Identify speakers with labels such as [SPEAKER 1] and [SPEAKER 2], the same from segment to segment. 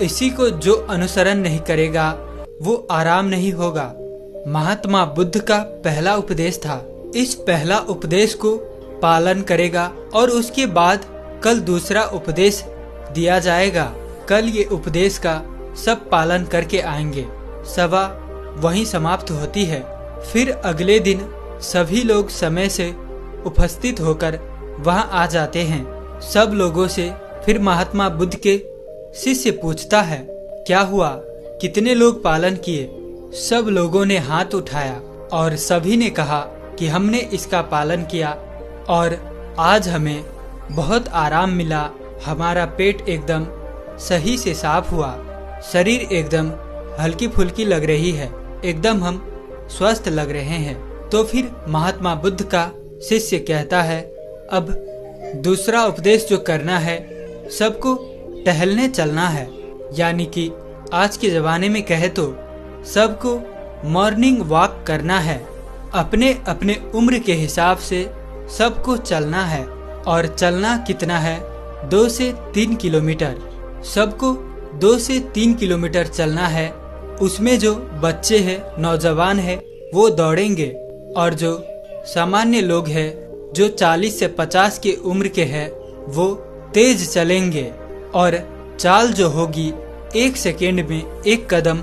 [SPEAKER 1] इसी को जो अनुसरण नहीं करेगा वो आराम नहीं होगा। महात्मा बुद्ध का पहला उपदेश था। इस पहला उपदेश को पालन करेगा और उसके बाद कल दूसरा उपदेश दिया जाएगा। कल ये उपदेश का सब पालन करके आएंगे। सभा वहीं समाप्त होती है। फिर अगले दिन सभी लोग समय से उपस्थित होकर वहां आ जाते हैं। सब लोगों से फिर महात्मा बुद्ध के शिष्य पूछता है, क्या हुआ, कितने लोग पालन किए? सब लोगों ने हाथ उठाया और सभी ने कहा कि हमने इसका पालन किया और आज हमें बहुत आराम मिला। हमारा पेट एकदम सही से साफ हुआ, शरीर एकदम हल्की फुल्की लग रही है, एकदम हम स्वस्थ लग रहे हैं। तो फिर महात्मा बुद्ध का शिष्य कहता है, अब दूसरा उपदेश जो करना है, सबको टहलने चलना है। यानी कि आज के जमाने में कहे तो सबको मॉर्निंग वॉक करना है। अपने अपने उम्र के हिसाब से सबको चलना है। और चलना कितना है? 2 से 3 किलोमीटर। सबको 2 से 3 किलोमीटर चलना है। उसमें जो बच्चे हैं, नौजवान है, वो दौड़ेंगे और जो सामान्य लोग हैं, जो 40 से 50 की उम्र के हैं, वो तेज चलेंगे। और चाल जो होगी 1 सेकेंड में 1 कदम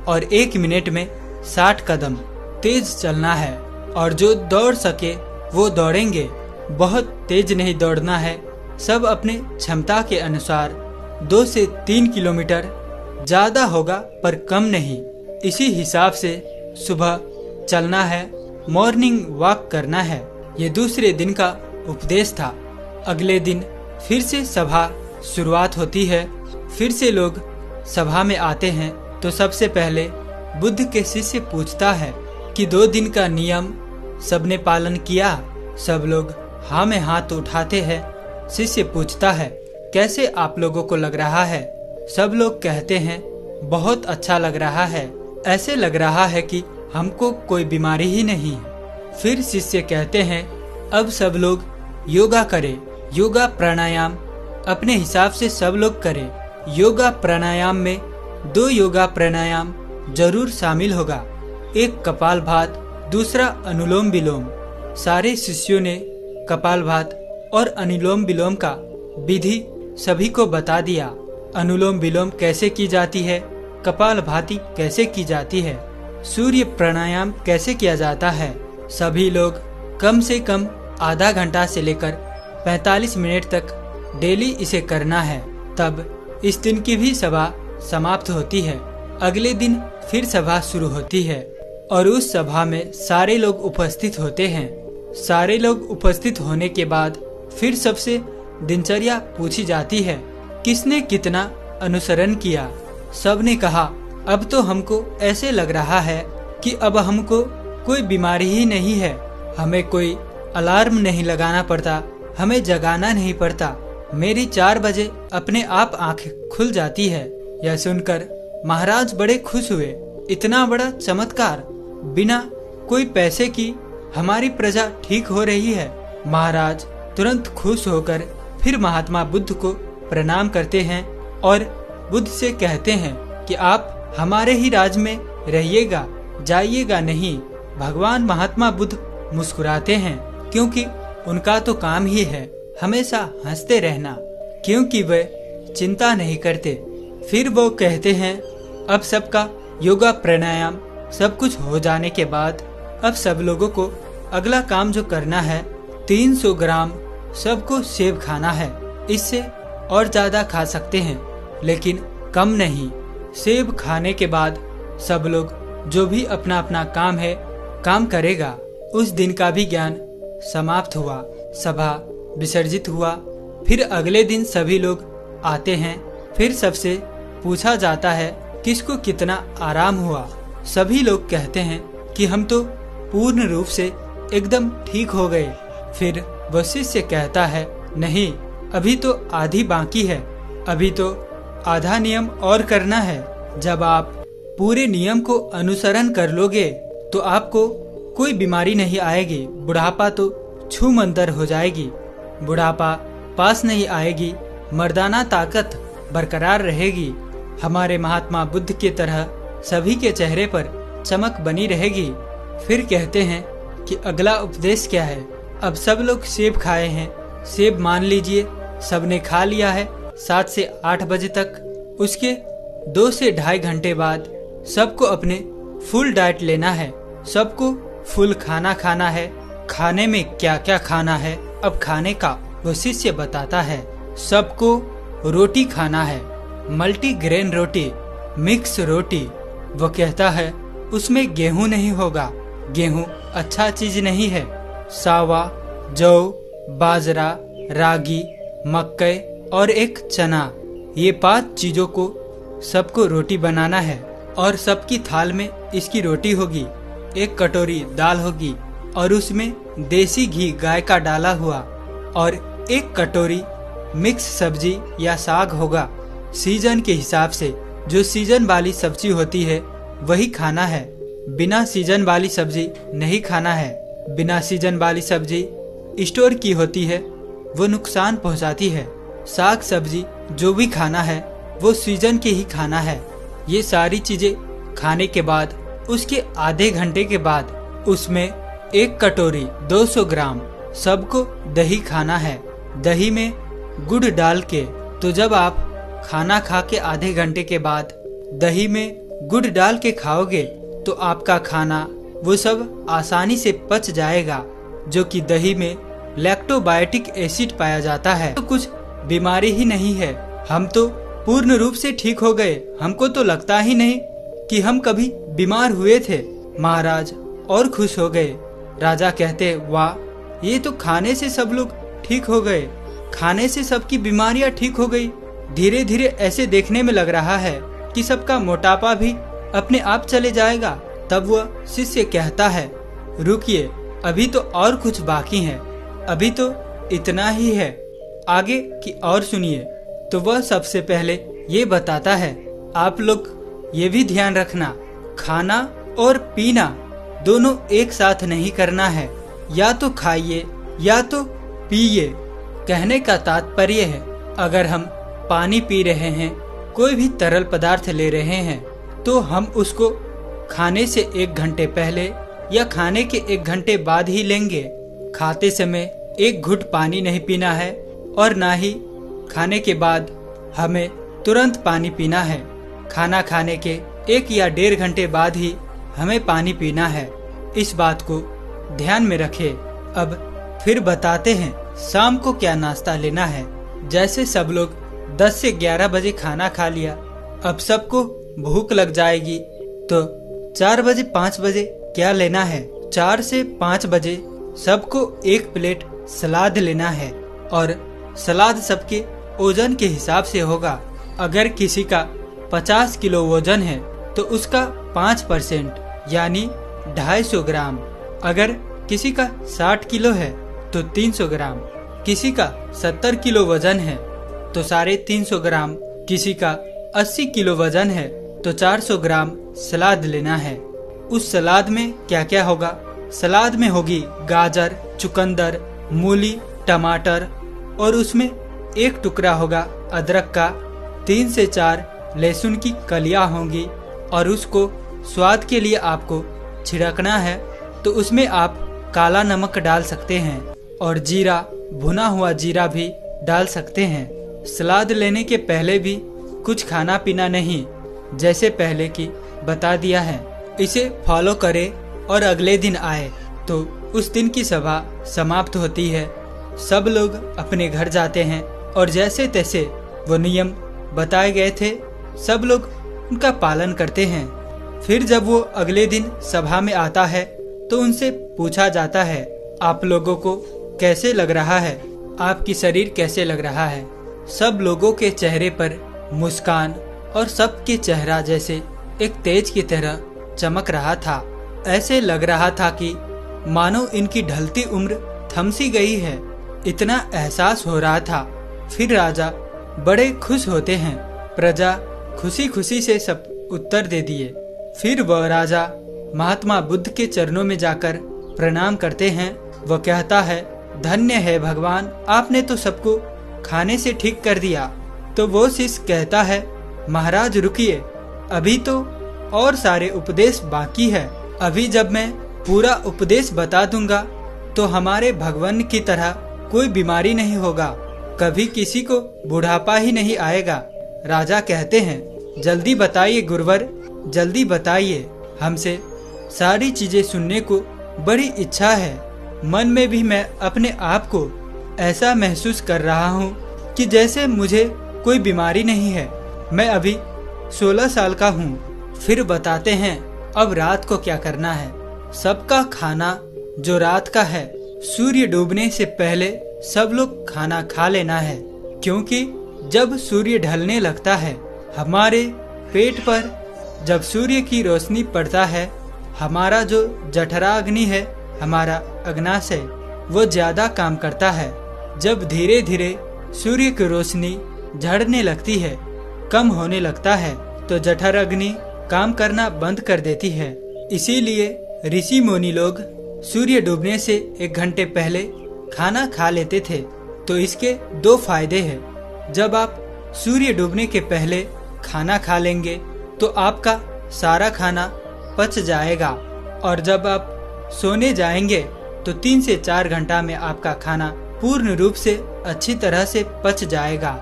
[SPEAKER 1] और 1 मिनट में 60 कदम तेज चलना है। और जो दौड़ सके वो दौड़ेंगे। बहुत तेज नहीं दौड़ना है, सब अपने क्षमता के अनुसार 2 से 3 किलोमीटर, ज्यादा होगा पर कम नहीं। इसी हिसाब से सुबह चलना है, मॉर्निंग वॉक करना है। ये दूसरे दिन का उपदेश था। अगले दिन फिर से सभा शुरुआत होती है। फिर से लोग सभा में आते हैं। तो सबसे पहले बुद्ध के शिष्य पूछता है कि 2 दिन का नियम सबने पालन किया? सब लोग हाँ में हाथ उठाते हैं। शिष्य पूछता है, कैसे आप लोगों को लग रहा है? सब लोग कहते हैं, बहुत अच्छा लग रहा है, ऐसे लग रहा है कि हमको कोई बीमारी ही नहीं है। फिर शिष्य कहते हैं, अब सब लोग योगा करें। योगा प्राणायाम अपने हिसाब से सब लोग करें। योगा प्राणायाम में 2 योगा प्राणायाम जरूर शामिल होगा, एक कपालभात, दूसरा अनुलोम विलोम। सारे शिष्यों ने कपालभात और अनुलोम विलोम का विधि सभी को बता दिया। अनुलोम विलोम कैसे की जाती है, कपालभाति कैसे की जाती है, सूर्य प्राणायाम कैसे किया जाता है। सभी लोग कम से कम आधा घंटा से लेकर 45 मिनट तक डेली इसे करना है। तब इस दिन की भी सभा समाप्त होती है। अगले दिन फिर सभा शुरू होती है और उस सभा में सारे लोग उपस्थित होते हैं। सारे लोग उपस्थित होने के बाद फिर सबसे दिनचर्या पूछी जाती है, किसने कितना अनुसरण किया। सब ने कहा, अब तो हमको ऐसे लग रहा है कि अब हमको कोई बीमारी ही नहीं है, हमें कोई अलार्म नहीं लगाना पड़ता, हमें जगाना नहीं पड़ता, मेरी 4 बजे अपने आप आंख खुल जाती है। यह सुनकर महाराज बड़े खुश हुए। इतना बड़ा चमत्कार, बिना कोई पैसे की हमारी प्रजा ठीक हो रही है। महाराज तुरंत खुश होकर फिर महात्मा बुद्ध को प्रणाम करते हैं और बुद्ध से कहते हैं कि आप हमारे ही राज में रहिएगा, जाइएगा नहीं। भगवान महात्मा बुद्ध मुस्कुराते हैं, क्योंकि उनका तो काम ही है हमेशा हंसते रहना, क्योंकि वे चिंता नहीं करते। फिर वो कहते हैं, अब सबका योगा प्राणायाम सब कुछ हो जाने के बाद अब सब लोगों को अगला काम जो करना है, 300 ग्राम सबको सेब खाना है। इससे और ज्यादा खा सकते हैं, लेकिन कम नहीं। सेब खाने के बाद सब लोग जो भी अपना अपना काम है काम करेगा। उस दिन का भी ज्ञान समाप्त हुआ, सभा विसर्जित हुआ। फिर अगले दिन सभी लोग आते हैं। फिर सबसे पूछा जाता है किसको कितना आराम हुआ। सभी लोग कहते हैं कि हम तो पूर्ण रूप से एकदम ठीक हो गए। फिर वह शिष्य कहता है, नहीं, अभी तो आधी बाकी है, अभी तो आधा नियम और करना है। जब आप पूरे नियम को अनुसरण कर लोगे तो आपको कोई बीमारी नहीं आएगी। बुढ़ापा तो छूमंतर हो जाएगी, बुढ़ापा पास नहीं आएगी, मर्दाना ताकत बरकरार रहेगी। हमारे महात्मा बुद्ध की तरह सभी के चेहरे पर चमक बनी रहेगी। फिर कहते हैं कि अगला उपदेश क्या है। अब सब लोग सेब खाए हैं, सेब मान लीजिए सबने खा लिया है 7 से 8 बजे तक। उसके 2 से ढाई घंटे बाद सबको अपने फुल डाइट लेना है, सबको फुल खाना खाना है। खाने में क्या क्या खाना है, अब खाने का वो शिष्य बताता है। सबको रोटी खाना है, मल्टीग्रेन रोटी, मिक्स रोटी। वो कहता है उसमें गेहूं नहीं होगा, गेहूं अच्छा चीज नहीं है। सावा, जौ, बाजरा, रागी, मक्के और एक चना, ये 5 चीजों को सबको रोटी बनाना है और सबकी थाल में इसकी रोटी होगी। एक कटोरी दाल होगी और उसमें देसी घी गाय का डाला हुआ और एक कटोरी मिक्स सब्जी या साग होगा। सीजन के हिसाब से जो सीजन वाली सब्जी होती है वही खाना है, बिना सीजन वाली सब्जी नहीं खाना है। बिना सीजन वाली सब्जी स्टोर की होती है, वो नुकसान पहुंचाती है। साग सब्जी जो भी खाना है वो सीजन के ही खाना है। ये सारी चीजें खाने के बाद उसके आधे घंटे के बाद उसमें एक कटोरी 200 ग्राम सबको दही खाना है। दही में गुड़ डाल के, तो जब आप खाना खा के आधे घंटे के बाद दही में गुड़ डाल के खाओगे तो आपका खाना वो सब आसानी से पच जाएगा, जो कि दही में लैक्टोबायोटिक एसिड पाया जाता है। तो कुछ बीमारी ही नहीं है, हम तो पूर्ण रूप से ठीक हो गए। हमको तो लगता ही नहीं कि हम कभी बीमार हुए थे। महाराज और खुश हो गए। राजा कहते, वाह, ये तो खाने से सब लोग ठीक हो गए, खाने से सबकी बीमारियां ठीक हो गई। धीरे धीरे ऐसे देखने में लग रहा है कि सबका मोटापा भी अपने आप चले जाएगा। तब वह शिष्य कहता है, रुकिए, अभी तो और कुछ बाकी है, अभी तो इतना ही है, आगे की और सुनिए। तो वह सबसे पहले ये बताता है, आप लोग ये भी ध्यान रखना, खाना और पीना दोनों एक साथ नहीं करना है, या तो खाइए या तो पिए। कहने का तात्पर्य है, अगर हम पानी पी रहे हैं, कोई भी तरल पदार्थ ले रहे हैं, तो हम उसको खाने से 1 घंटे पहले या खाने के 1 घंटे बाद ही लेंगे। खाते समय 1 घुट पानी नहीं पीना है और ना ही खाने के बाद हमें तुरंत पानी पीना है। खाना खाने के 1 या 1.5 घंटे बाद ही हमें पानी पीना है। इस बात को ध्यान में रखें। अब फिर बताते हैं शाम को क्या नाश्ता लेना है। जैसे सब लोग 10 से 11 बजे खाना खा लिया, अब सबको भूख लग जाएगी, तो 4 बजे 5 बजे क्या लेना है। 4 से 5 बजे सबको 1 प्लेट सलाद लेना है और सलाद सबके वजन के हिसाब से होगा। अगर किसी का 50 किलो वजन है तो उसका 5% यानी 250 ग्राम। अगर किसी का 60 किलो है तो 300 ग्राम। किसी का 70 किलो वजन है तो 350 ग्राम। किसी का 80 किलो वजन है तो 400 ग्राम सलाद लेना है। उस सलाद में क्या क्या होगा? सलाद में होगी गाजर, चुकंदर, मूली, टमाटर और उसमें 1 टुकड़ा होगा अदरक का, 3 से 4 लहसुन की कलियां होंगी और उसको स्वाद के लिए आपको छिड़कना है। तो उसमें आप काला नमक डाल सकते हैं और जीरा, भुना हुआ जीरा भी डाल सकते हैं। सलाद लेने के पहले भी कुछ खाना पीना नहीं, जैसे पहले की बता दिया है। इसे फॉलो करें और अगले दिन आए तो उस दिन की सभा समाप्त होती है। सब लोग अपने घर जाते हैं और जैसे तैसे वो नियम बताए गए थे सब लोग उनका पालन करते हैं। फिर जब वो अगले दिन सभा में आता है तो उनसे पूछा जाता है, आप लोगों को कैसे लग रहा है, आपकी शरीर कैसे लग रहा है। सब लोगों के चेहरे पर मुस्कान और सबके चेहरा जैसे एक तेज की तरह चमक रहा था। ऐसे लग रहा था कि मानो इनकी ढलती उम्र थम सी गई है, इतना एहसास हो रहा था। फिर राजा बड़े खुश होते हैं। प्रजा खुशी खुशी से सब उत्तर दे दिए। फिर वह राजा महात्मा बुद्ध के चरणों में जाकर प्रणाम करते हैं। वह कहता है, धन्य है भगवान, आपने तो सबको खाने से ठीक कर दिया। तो वो शिष्य कहता है, महाराज रुकिए, अभी तो और सारे उपदेश बाकी है। अभी जब मैं पूरा उपदेश बता दूंगा तो हमारे भगवान की तरह कोई बीमारी नहीं होगा, कभी किसी को बुढ़ापा ही नहीं आएगा। राजा कहते हैं, जल्दी बताइए गुरुवर, जल्दी बताइए, हमसे सारी चीजें सुनने को बड़ी इच्छा है। मन में भी मैं अपने आप को ऐसा महसूस कर रहा हूँ कि जैसे मुझे कोई बीमारी नहीं है। मैं अभी 16 साल का हूँ। फिर बताते हैं अब रात को क्या करना है। सबका खाना जो रात का है, सूर्य डूबने से पहले सब लोग खाना खा लेना है, क्योंकि जब सूर्य ढलने लगता है हमारे पेट पर, जब सूर्य की रोशनी पड़ता है, हमारा जो जठरा अग्नि है, हमारा अग्नाशय, वो ज्यादा काम करता है। जब धीरे धीरे सूर्य की रोशनी झड़ने लगती है, कम होने लगता है, तो जठर अग्नि काम करना बंद कर देती है। इसीलिए ऋषि मुनि लोग सूर्य डूबने से 1 घंटे पहले खाना खा लेते थे। तो इसके 2 फायदे हैं। जब आप सूर्य डूबने के पहले खाना खा लेंगे तो आपका सारा खाना पच जाएगा, और जब आप सोने जाएंगे तो 3 से 4 घंटा में आपका खाना पूर्ण रूप से अच्छी तरह से पच जाएगा।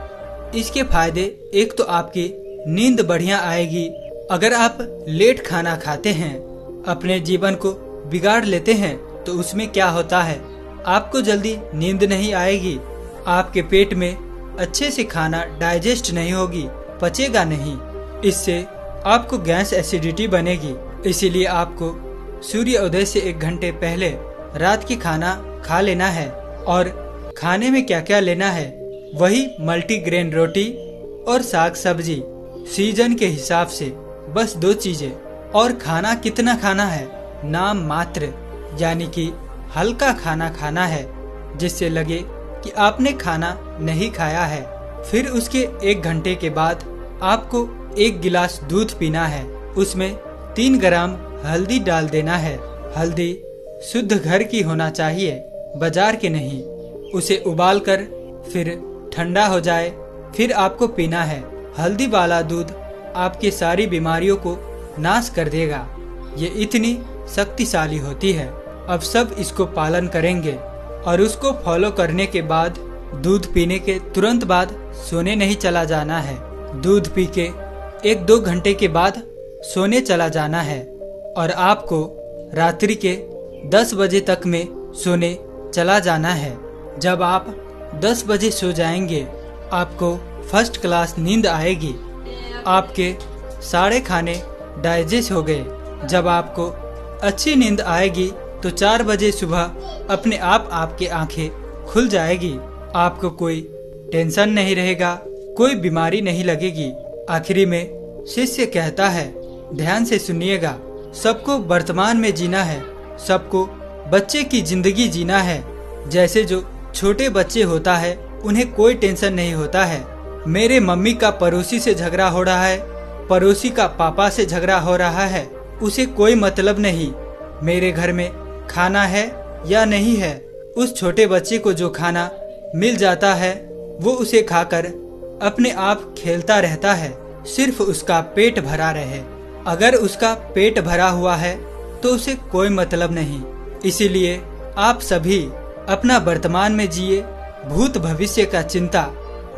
[SPEAKER 1] इसके फायदे, एक तो आपकी नींद बढ़िया आएगी। अगर आप लेट खाना खाते हैं, अपने जीवन को बिगाड़ लेते हैं, तो उसमें क्या होता है, आपको जल्दी नींद नहीं आएगी, आपके पेट में अच्छे से खाना डाइजेस्ट नहीं होगी, पचेगा नहीं। इससे आपको गैस एसिडिटी बनेगी। इसीलिए आपको सूर्योदय से 1 घंटे पहले रात की खाना खा लेना है। और खाने में क्या क्या लेना है, वही मल्टीग्रेन रोटी और साग सब्जी, सीजन के हिसाब से, बस 2 चीजें। और खाना कितना खाना है, नाम मात्र, यानी कि हल्का खाना खाना है, जिससे लगे कि आपने खाना नहीं खाया है। फिर उसके 1 घंटे के बाद आपको 1 गिलास दूध पीना है। उसमें 3 ग्राम हल्दी डाल देना है। हल्दी शुद्ध घर की होना चाहिए, बाजार के नहीं। उसे उबालकर फिर ठंडा हो जाए, फिर आपको पीना है। हल्दी वाला दूध आपकी सारी बीमारियों को नाश कर देगा। ये इतनी शक्तिशाली होती है। अब सब इसको पालन करेंगे, और उसको फॉलो करने के बाद दूध पीने के तुरंत बाद सोने नहीं चला जाना है। दूध पी के 1-2 घंटे के बाद सोने चला जाना है, और आपको रात्रि के 10 बजे तक में सोने चला जाना है। जब आप 10 बजे सो जाएंगे, आपको फर्स्ट क्लास नींद आएगी। आपके सारे खाने डाइजेस्ट हो गए। जब आपको अच्छी नींद आएगी तो 4 बजे सुबह अपने आप आपकी आंखें खुल जाएगी। आपको कोई टेंशन नहीं रहेगा, कोई बीमारी नहीं लगेगी। आखिरी में शिष्य कहता है, ध्यान से सुनिएगा, सबको वर्तमान में जीना है, सबको बच्चे की जिंदगी जीना है। जैसे जो छोटे बच्चे होता है, उन्हें कोई टेंशन नहीं होता है। मेरे मम्मी का पड़ोसी से झगड़ा हो रहा है, पड़ोसी का पापा से झगड़ा हो रहा है, उसे कोई मतलब नहीं। मेरे घर में खाना है या नहीं है, उस छोटे बच्चे को जो खाना मिल जाता है वो उसे खाकर अपने आप खेलता रहता है, सिर्फ उसका पेट भरा रहे। अगर उसका पेट भरा हुआ है तो उसे कोई मतलब नहीं। इसीलिए आप सभी अपना वर्तमान में जिए, भूत भविष्य का चिंता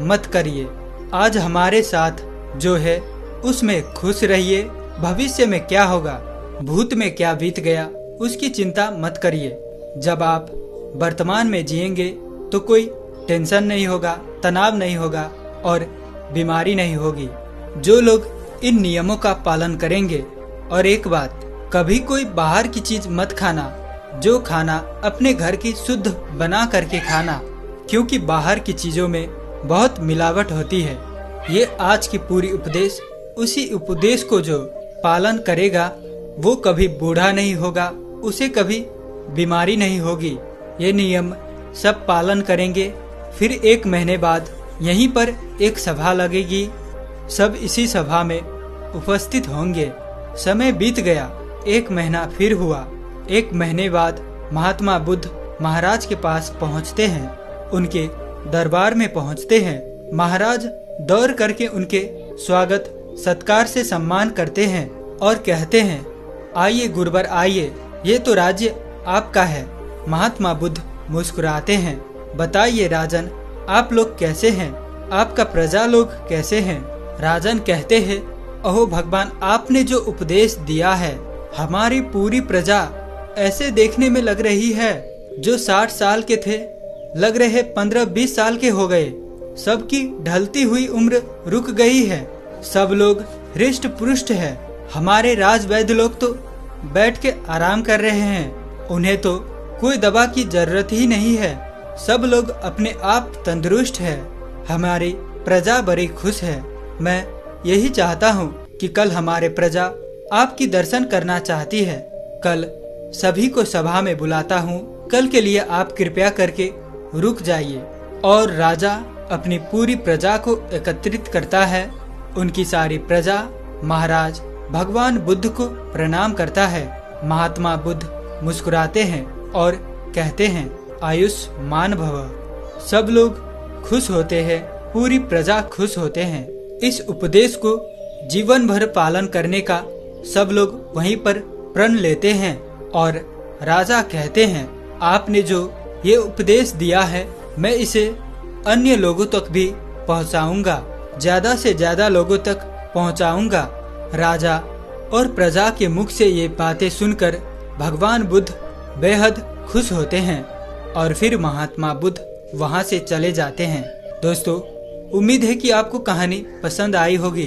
[SPEAKER 1] मत करिए। आज हमारे साथ जो है उसमें खुश रहिए। भविष्य में क्या होगा, भूत में क्या बीत गया, उसकी चिंता मत करिए। जब आप वर्तमान में जिएंगे तो कोई टेंशन नहीं होगा, तनाव नहीं होगा और बीमारी नहीं होगी। जो लोग इन नियमों का पालन करेंगे। और एक बात, कभी कोई बाहर की चीज मत खाना, जो खाना अपने घर की शुद्ध बना करके खाना, क्योंकि बाहर की चीजों में बहुत मिलावट होती है। ये आज की पूरी उपदेश, उसी उपदेश को जो पालन करेगा वो कभी बूढ़ा नहीं होगा, उसे कभी बीमारी नहीं होगी। ये नियम सब पालन करेंगे। फिर 1 महीने बाद यहीं पर एक सभा लगेगी, सब इसी सभा में उपस्थित होंगे। समय बीत गया, 1 महीना फिर हुआ। 1 महीने बाद महात्मा बुद्ध महाराज के पास पहुंचते हैं, उनके दरबार में पहुंचते हैं। महाराज दौड़ करके उनके स्वागत सत्कार से सम्मान करते हैं और कहते हैं, आइए गुरुवर आइए, ये तो राज्य आपका है। महात्मा बुद्ध मुस्कुराते हैं, बताइए राजन, आप लोग कैसे हैं? आपका प्रजा लोग कैसे हैं? राजन कहते हैं, अहो भगवान, आपने जो उपदेश दिया है, हमारी पूरी प्रजा ऐसे देखने में लग रही है जो 60 साल के थे, लग रहे 15-20 साल के हो गए। सबकी ढलती हुई उम्र रुक गई है, सब लोग हृष्ट पुष्ट है। हमारे राजवैद्य लोग तो बैठ के आराम कर रहे हैं, उन्हें तो कोई दवा की जरूरत ही नहीं है। सब लोग अपने आप तंदुरुस्त है। हमारी प्रजा बड़ी खुश है। मैं यही चाहता हूँ कि कल हमारे प्रजा आपकी दर्शन करना चाहती है। कल सभी को सभा में बुलाता हूँ, कल के लिए आप कृपया करके रुक जाइए। और राजा अपनी पूरी प्रजा को एकत्रित करता है। उनकी सारी प्रजा महाराज भगवान बुद्ध को प्रणाम करता है। महात्मा बुद्ध मुस्कुराते हैं और कहते हैं, आयुष्मान भव। सब लोग खुश होते हैं, पूरी प्रजा खुश होते हैं। इस उपदेश को जीवन भर पालन करने का सब लोग वहीं पर प्रण लेते हैं और राजा कहते हैं, आपने जो ये उपदेश दिया है, मैं इसे अन्य लोगों तक भी पहुंचाऊंगा, ज्यादा से ज्यादा लोगों तक पहुंचाऊंगा। राजा और प्रजा के मुख से ये बातें सुनकर भगवान बुद्ध बेहद खुश होते हैं और फिर महात्मा बुद्ध वहां से चले जाते हैं। दोस्तों, उम्मीद है कि आपको कहानी पसंद आई होगी।